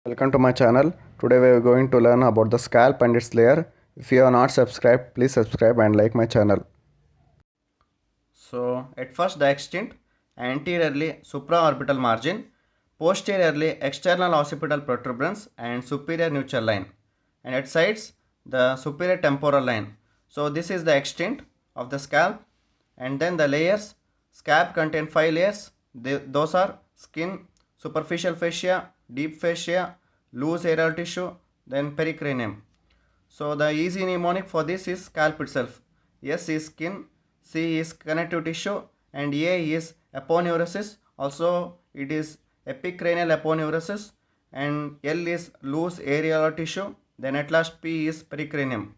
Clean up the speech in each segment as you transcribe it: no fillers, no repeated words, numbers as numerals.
Welcome to my channel. Today we are going to learn about the scalp and its layer. If you are not subscribed, please subscribe and like my channel. So at first the extent anteriorly supraorbital margin, posteriorly external occipital protuberance and superior nuchal line, and at sides the superior temporal line. So this is the extent of the scalp, and then the layers. Scalp contain 5 layers. Those are skin, superficial fascia, deep fascia, loose aerial tissue, then pericranium. So the easy mnemonic for this is scalp itself. S is skin, C is connective tissue, and A is aponeurosis. Also it is epicranial aponeurosis, and L is loose areolar tissue. Then at last P is pericranium.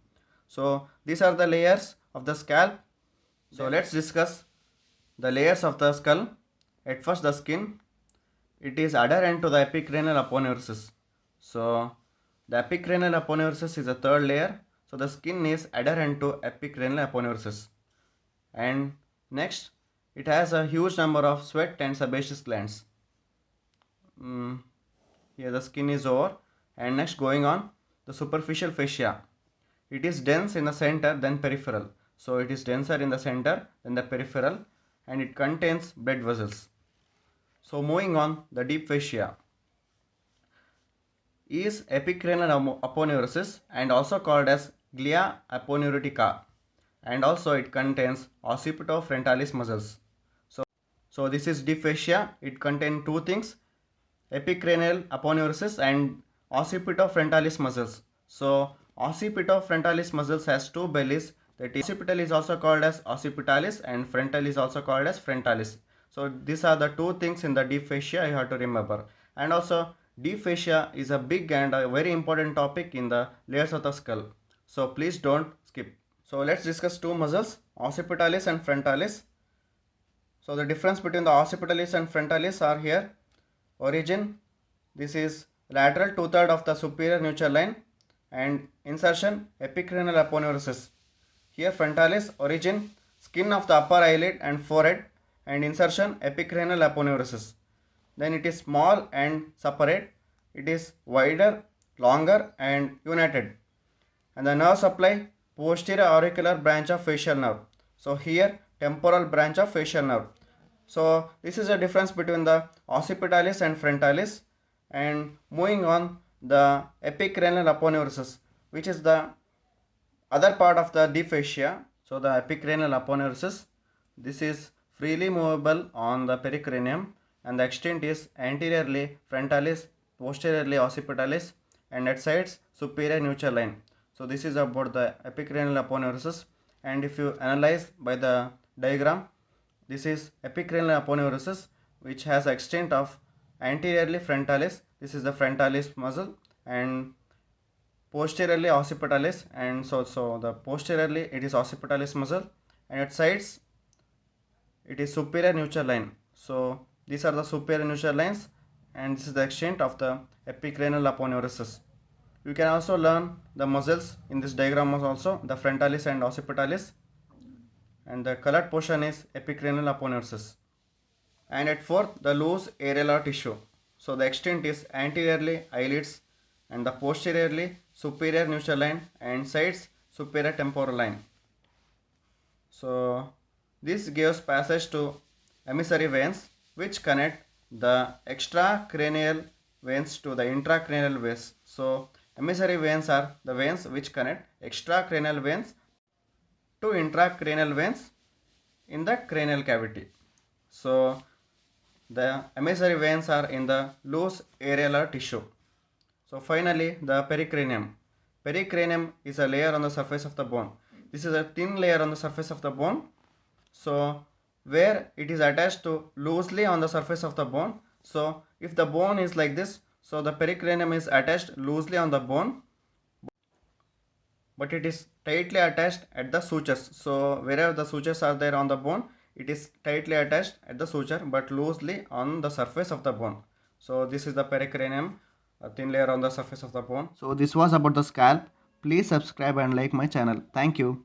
So these are the layers of the scalp. So let's discuss the layers of the skull. At first the skin. It is adherent to the epicranial aponeurosis. So the epicranial aponeurosis is the third layer. So the skin is adherent to epicranial aponeurosis. And next, it has a huge number of sweat and sebaceous glands. Here the skin is over. And next, going on, the superficial fascia. It is dense in the center than peripheral. So it is denser in the center than the peripheral, and it contains blood vessels. So moving on, the deep fascia is epicranial aponeurosis and also called as glia aponeurotica, and also it contains occipitofrontalis muscles. So this is deep fascia. It contains two things: epicranial aponeurosis and occipitofrontalis muscles. So occipitofrontalis muscles has two bellies. That is, occipital is also called as occipitalis and frontal is also called as frontalis. So these are the two things in the deep fascia you have to remember. And also deep fascia is a big and a very important topic in the layers of the skull. So please don't skip. So let's discuss two muscles, occipitalis and frontalis. So the difference between the occipitalis and frontalis are here. Origin, this is lateral 2/3 of the superior nuchal line, and insertion epicranial aponeurosis. Here frontalis, origin skin of the upper eyelid and forehead, and insertion epicranial aponeurosis. Then it is small and separate. It is wider, longer and united. And the nerve supply, posterior auricular branch of facial nerve. So here temporal branch of facial nerve. So this is the difference between the occipitalis and frontalis. And moving on, the epicranial aponeurosis, which is the other part of the deep fascia. So the epicranial aponeurosis, this is freely movable on the pericranium, and the extent is anteriorly frontalis, posteriorly occipitalis, and at sides superior nuchal line. So this is about the epicranial aponeurosis, and if you analyze by the diagram, this is epicranial aponeurosis, which has extent of anteriorly frontalis. This is the frontalis muscle, and posteriorly occipitalis, and so the posteriorly it is occipitalis muscle, and at sides it is superior nuchal line. So these are the superior nuchal lines, and this is the extent of the epicranial aponeurosis. You can also learn the muscles in this diagram also, the frontalis and occipitalis, and the colored portion is epicranial aponeurosis. And at fourth, the loose areolar tissue. So the extent is anteriorly eyelids, and the posteriorly superior nuchal line, and sides superior temporal line. So this gives passage to emissary veins, which connect the extracranial veins to the intracranial veins. So emissary veins are the veins which connect extracranial veins to intracranial veins in the cranial cavity. So the emissary veins are in the loose areolar tissue. So finally, the pericranium. Pericranium is a layer on the surface of the bone. This is a thin layer on the surface of the bone. So where it is attached to loosely on the surface of the bone. So if the bone is like this, so the pericranium is attached loosely on the bone, but it is tightly attached at the sutures. So wherever the sutures are there on the bone, it is tightly attached at the suture but loosely on the surface of the bone. So this is the pericranium, a thin layer on the surface of the bone. So this was about the scalp. Please subscribe and like my channel. Thank you.